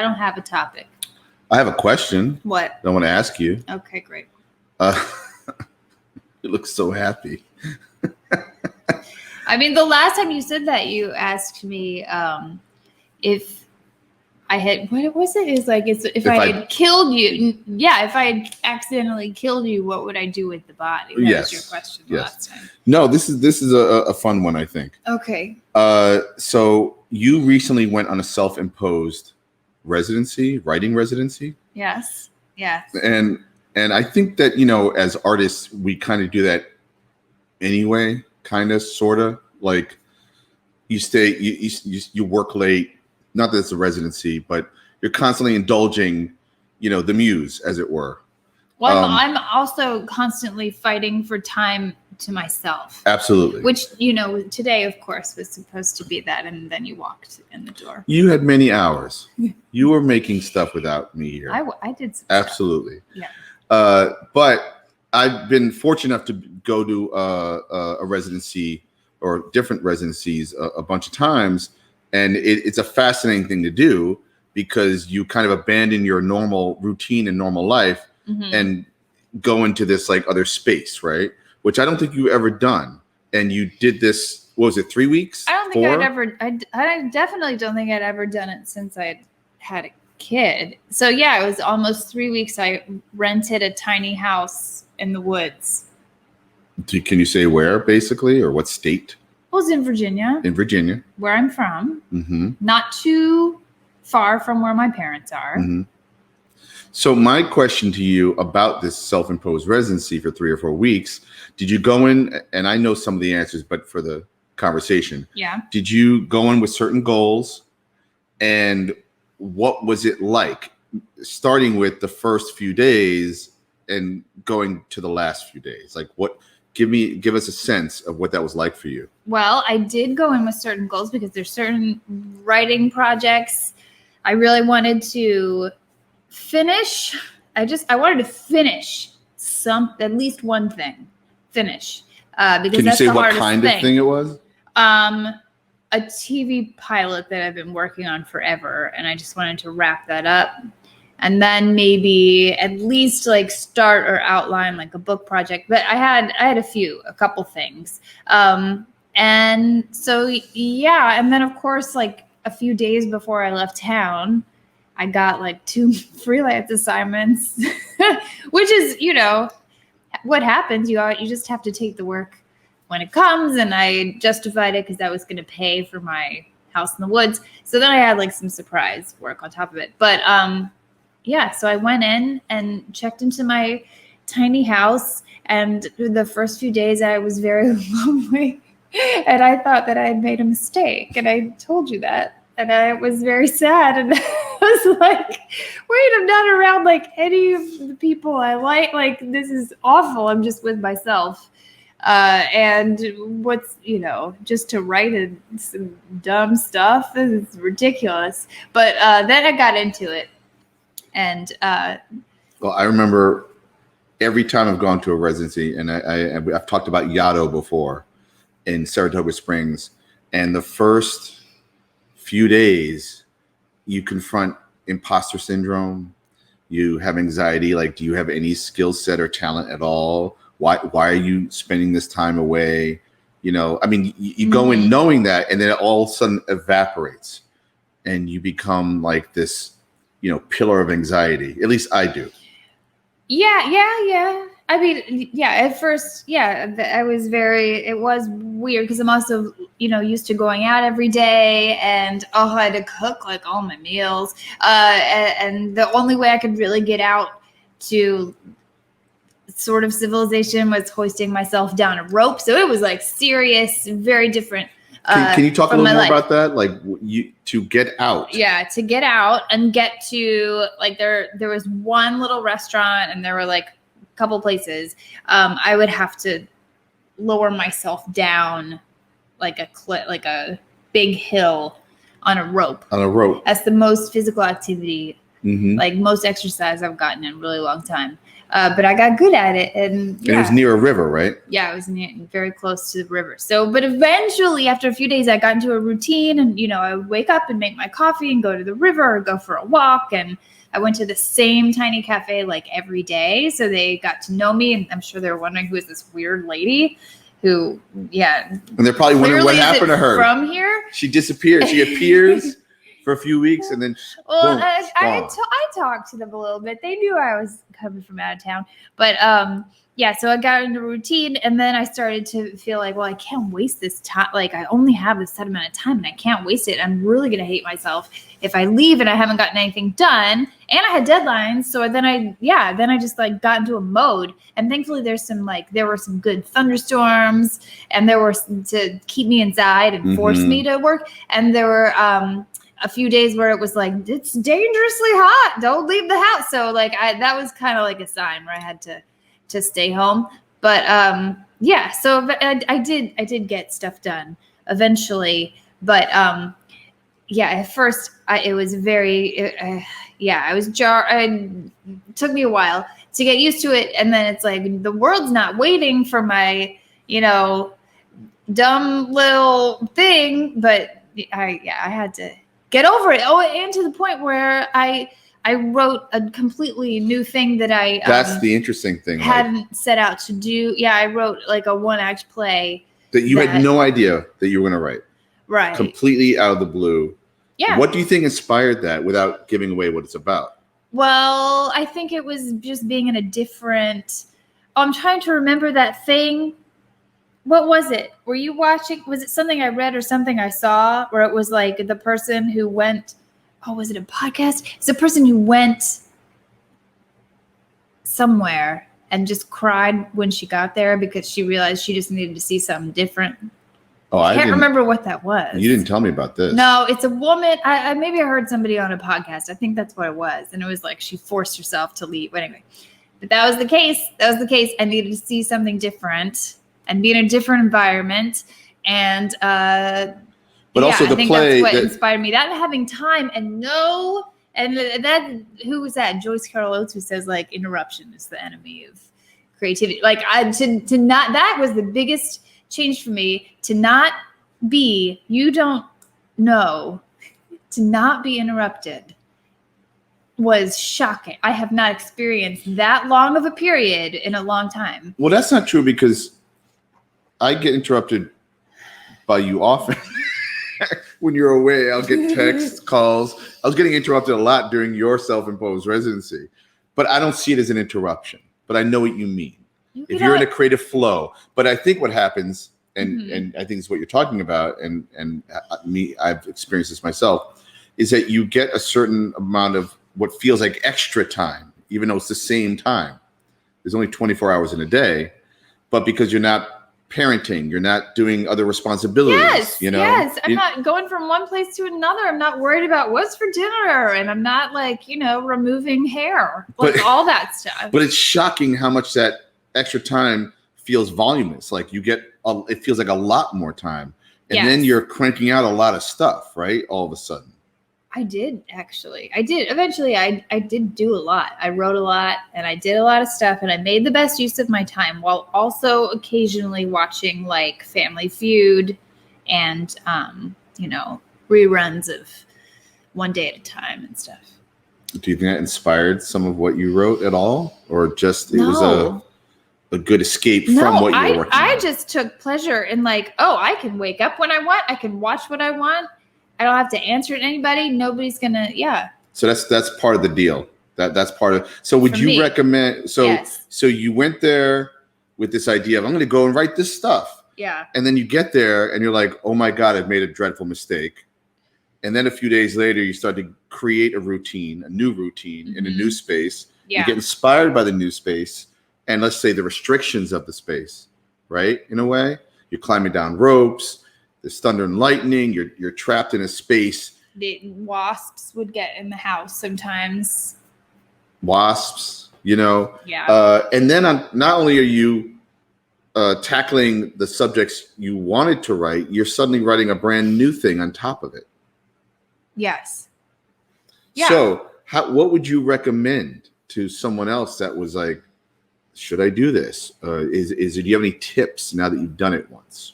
I don't have a topic. I have a question. What? I want to ask you. Okay, great. You look so happy. I mean, the last time you said that, you asked me if I had, what was it? It's like, if I had killed you. Yeah, if I had accidentally killed you, what would I do with the body? That was your question last time. No, this is a fun one, I think. Okay. So you recently went on a self-imposed writing residency. Yes. And I think that, as artists, we kind of do that anyway, kind of, sort of. Like you work late, not that it's a residency, but you're constantly indulging, the muse, as it were. Well, I'm also constantly fighting for time to myself. Absolutely. Which, today, of course, was supposed to be that. And then you walked in the door. You had many hours. You were making stuff without me here. I did some Absolutely. stuff. Yeah. But I've been fortunate enough to go to a residency or different residencies a bunch of times. And it's a fascinating thing to do because you kind of abandon your normal routine and normal life and go into this like other space, right? Which I don't think you've ever done. And you did this, what was it, 3 weeks? I don't think I definitely don't think I'd ever done it since I had a kid. So yeah, it was almost 3 weeks. I rented a tiny house in the woods. Can you say where, basically, or what state? It was in Virginia. In Virginia. Where I'm from. Mm-hmm. Not too far from where my parents are. Mm-hmm. So my question to you about this self-imposed residency for 3 or 4 weeks, did you go in, and I know some of the answers, but for the conversation, did you go in with certain goals, and what was it like, starting with the first few days and going to the last few days? Like, give us a sense of what that was like for you. Well, I did go in with certain goals because there's certain writing projects I really wanted to finish. I wanted to finish at least one thing. Because can you that's say the what hardest kind of thing it was? A TV pilot that I've been working on forever, and I just wanted to wrap that up. And then maybe at least like start or outline like a book project. But I had a couple things. And so, yeah. And then of course, like a few days before I left town, I got like 2 freelance assignments, which is, what happens. You just have to take the work when it comes. And I justified it because that was going to pay for my house in the woods. So then I had like some surprise work on top of it. But, yeah, so I went in and checked into my tiny house, and the first few days I was very lonely, and I thought that I had made a mistake, and I told you that, and I was very sad, and I was like, wait, I'm not around like any of the people I like this is awful, I'm just with myself. And what's, just to write some dumb stuff is ridiculous, but then I got into it. And well, I remember every time I've gone to a residency, and I've talked about Yaddo before in Saratoga Springs, and the first few days you confront imposter syndrome, you have anxiety, like, do you have any skill set or talent at all? Why are you spending this time away? You go in knowing that, and then it all of a sudden evaporates, and you become like this pillar of anxiety. At least I do. Yeah. I mean, yeah, at first, it was weird because I'm also, used to going out every day, and I had to cook like all my meals. And the only way I could really get out to sort of civilization was hoisting myself down a rope. So it was like serious, very different. Can you talk a little more about that? Like to get out? Yeah, to get out and get to like there was one little restaurant, and there were like a couple places. I would have to lower myself down like a big hill on a rope. On a rope. That's the most physical activity, like most exercise I've gotten in a really long time. But I got good at it. And it was near a river, right? Yeah, it was very close to the river. So, but eventually, after a few days, I got into a routine, and I would wake up and make my coffee and go to the river or go for a walk. And I went to the same tiny cafe like every day, so they got to know me. And I'm sure they were wondering who is this weird lady who, and they're probably wondering what happened to her from here. She disappeared. She appears for a few weeks, and then boom, I talked to them a little bit. They knew I was coming from out of town, but so I got into a routine, and then I started to feel like, well, I can't waste this time. Like, I only have this set amount of time, and I can't waste it. I'm really gonna hate myself if I leave and I haven't gotten anything done. And I had deadlines, so then I just like got into a mode. And thankfully, there were some good thunderstorms, and there were to keep me inside and force me to work. And there were a few days where it was like, it's dangerously hot, don't leave the house. So like that was kind of like a sign where I had to stay home. But so I did get stuff done eventually. But at first it was I was it took me a while to get used to it. And then it's like, the world's not waiting for my, dumb little thing. But I had to get over it. Oh, and to the point where I wrote a completely new thing that that's the interesting thing. Hadn't set out to do. Yeah, I wrote like a 1-act play that you had no idea that you were going to write. Right. Completely out of the blue. Yeah. What do you think inspired that without giving away what it's about? Well, I think it was just being in a different. I'm trying to remember that thing. What was it? Were you watching? Was it something I read or something I saw where it was like the person who went, was it a podcast? It's a person who went somewhere and just cried when she got there because she realized she just needed to see something different. Oh, I can't remember what that was. You didn't tell me about this. No, it's a woman. Maybe I heard somebody on a podcast. I think that's what it was. And it was like she forced herself to leave. But anyway, but that was the case. I needed to see something different and be in a different environment. And also the play that's what inspired me. That having time and that who was that? Joyce Carol Oates, who says like interruption is the enemy of creativity. Like to not, that was the biggest change for me, to not be, to not be interrupted was shocking. I have not experienced that long of a period in a long time. Well, that's not true because I get interrupted by you often. When you're away, I'll get texts, calls. I was getting interrupted a lot during your self-imposed residency, but I don't see it as an interruption, but I know what you mean. If you're in a creative flow. But I think what happens, and I think it's what you're talking about, and I've experienced this myself, is that you get a certain amount of what feels like extra time, even though it's the same time. There's only 24 hours in a day, but because you're not parenting, you're not doing other responsibilities. Yes. I'm not going from one place to another. I'm not worried about what's for dinner, and I'm not like, removing hair, all that stuff. But it's shocking how much that extra time feels voluminous. Like it feels like a lot more time. And then you're cranking out a lot of stuff, right? All of a sudden. I did, actually. Eventually, I did do a lot. I wrote a lot, and I did a lot of stuff, and I made the best use of my time while also occasionally watching like Family Feud and, reruns of One Day at a Time and stuff. Do you think that inspired some of what you wrote at all? Or just it was a good escape from what you were working on? I just took pleasure in like, I can wake up when I want. I can watch what I want. I don't have to answer to anybody. Nobody's gonna, So that's part of the deal. That's part of. So would you recommend? So you went there with this idea of I'm going to go and write this stuff. Yeah. And then you get there and you're like, oh my God, I've made a dreadful mistake. And then a few days later, you start to create a new routine in a new space. Yeah. You get inspired by the new space, and let's say the restrictions of the space, right? In a way, you're climbing down ropes. There's thunder and lightning. You're trapped in a space. The wasps would get in the house sometimes. Wasps, Yeah. And then not only are you tackling the subjects you wanted to write, you're suddenly writing a brand new thing on top of it. Yes. Yeah. So what would you recommend to someone else that was like, should I do this? Do you have any tips now that you've done it once?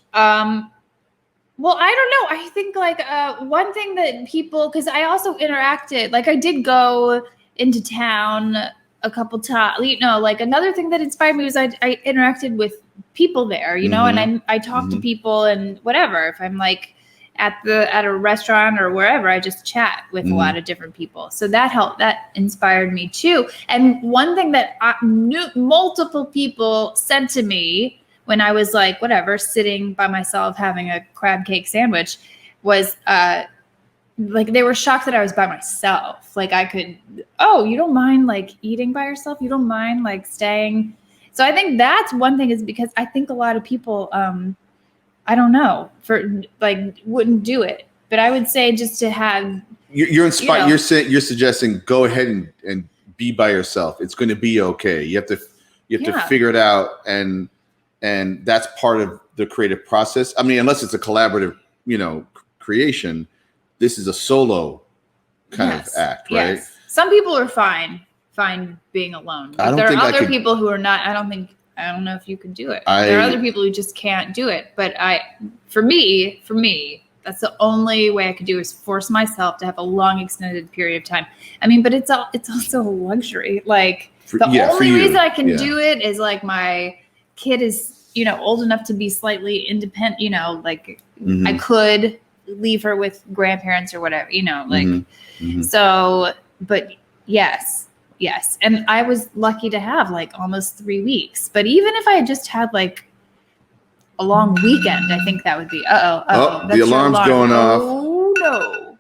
Well, I don't know. I think like one thing that people, because I also interacted, like I did go into town a couple times, like another thing that inspired me was I interacted with people there, and I talk to people and whatever. If I'm like at a restaurant or wherever, I just chat with a lot of different people. So that helped. That inspired me too. And one thing that multiple people said to me when I was like, whatever, sitting by myself having a crab cake sandwich was like they were shocked that I was by myself. Like you don't mind like eating by yourself? You don't mind like staying? So I think that's one thing is because I think a lot of people, I don't know, for like wouldn't do it. But I would say just to have you're inspired. You're suggesting go ahead and be by yourself. It's going to be okay. You have to figure it out, and that's part of the creative process. I mean, unless it's a collaborative, creation, this is a solo kind of act, right? Yes. Some people are fine being alone. But there are other people who are not. I don't know if you could do it. There are other people who just can't do it. But for me, that's the only way I could do is force myself to have a long extended period of time. I mean, but it's also a luxury. Like the only reason I can do it is like my kid is, old enough to be slightly independent, like I could leave her with grandparents or whatever, so, but yes. And I was lucky to have like almost 3 weeks, but even if I had just had like a long weekend, I think that would be, the alarm's going off. Oh no.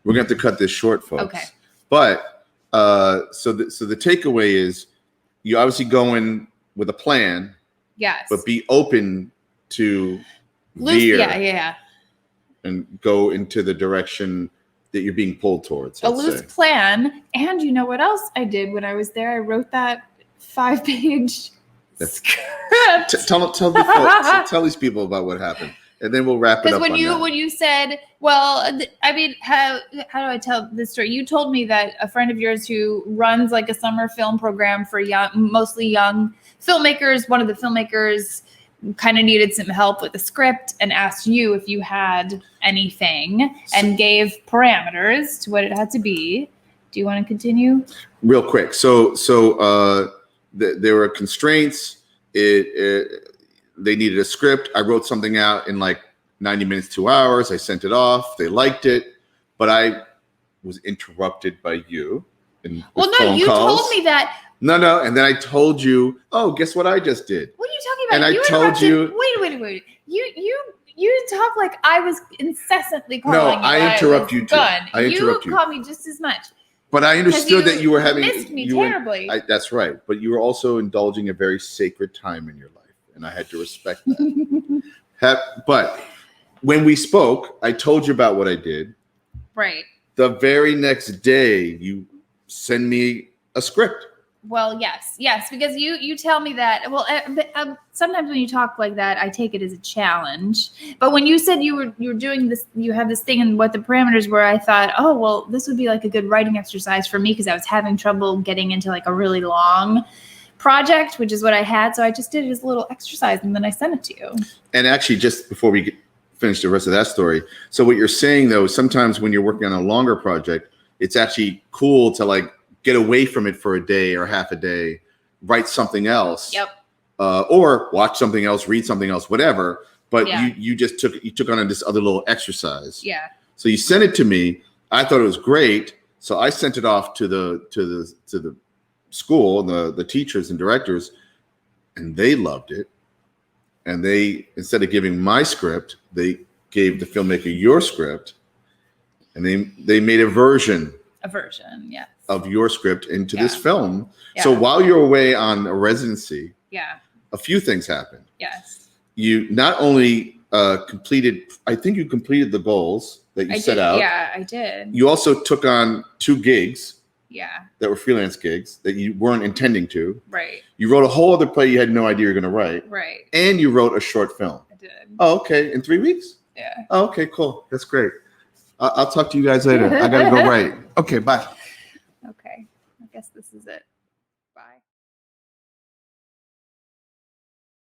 We're going to have to cut this short, folks. Okay. But, so the takeaway is you obviously go in with a plan. Yes. But be open to veer. Yeah. And go into the direction that you're being pulled towards. A loose plan. And you know what else I did when I was there? I wrote that 5-page script. Tell these people about what happened, and then we'll wrap it up. Because when you said, well, I mean, how do I tell this story? You told me that a friend of yours who runs like a summer film program for mostly young filmmakers, one of the filmmakers kind of needed some help with the script and asked you if you had anything and gave parameters to what it had to be. Do you want to continue? Real quick. So there were constraints. They needed a script. I wrote something out in like 90 minutes, 2 hours. I sent it off. They liked it, but I was interrupted by you. You told me that. No. And then I told you, oh, guess what I just did? What are you talking about? And I told you. Wait. You talk like I was incessantly calling you. No, I interrupt you too. You call me just as much. But I understood that you were having. Missed me terribly. That's right. But you were also indulging a very sacred time in your life, and I had to respect that. But when we spoke, I told you about what I did. Right. The very next day, you send me a script. Well, yes, because you tell me that. Well, sometimes when you talk like that, I take it as a challenge. But when you said you were doing this, you have this thing, and what the parameters were, I thought, oh, well, this would be like a good writing exercise for me because I was having trouble getting into like a really long project, which is what I had. So I just did it as a little exercise, and then I sent it to you. And actually, just before we finish the rest of that story, so what you're saying though, sometimes when you're working on a longer project, it's actually cool to like get away from it for a day or half a day, write something else, or watch something else, read something else, whatever. But you just took on this other little exercise. Yeah. So you sent it to me. I thought it was great. So I sent it off to the school, the teachers and directors, and they loved it. And they, instead of giving my script, they gave the filmmaker your script, and they made a version, yes, of your script into this film. Yeah. So while you're away on a residency, a few things happened. Yes. You not only completed the goals that you set out. Yeah, I did. You also took on 2 gigs. Yeah. That were freelance gigs that you weren't intending to. Right. You wrote a whole other play you had no idea you were going to write. Right. And you wrote a short film. I did. Oh, okay. In 3 weeks? Yeah. Oh, okay, cool. That's great. I'll talk to you guys later. I got to go write. Okay, bye. Okay. I guess this is it.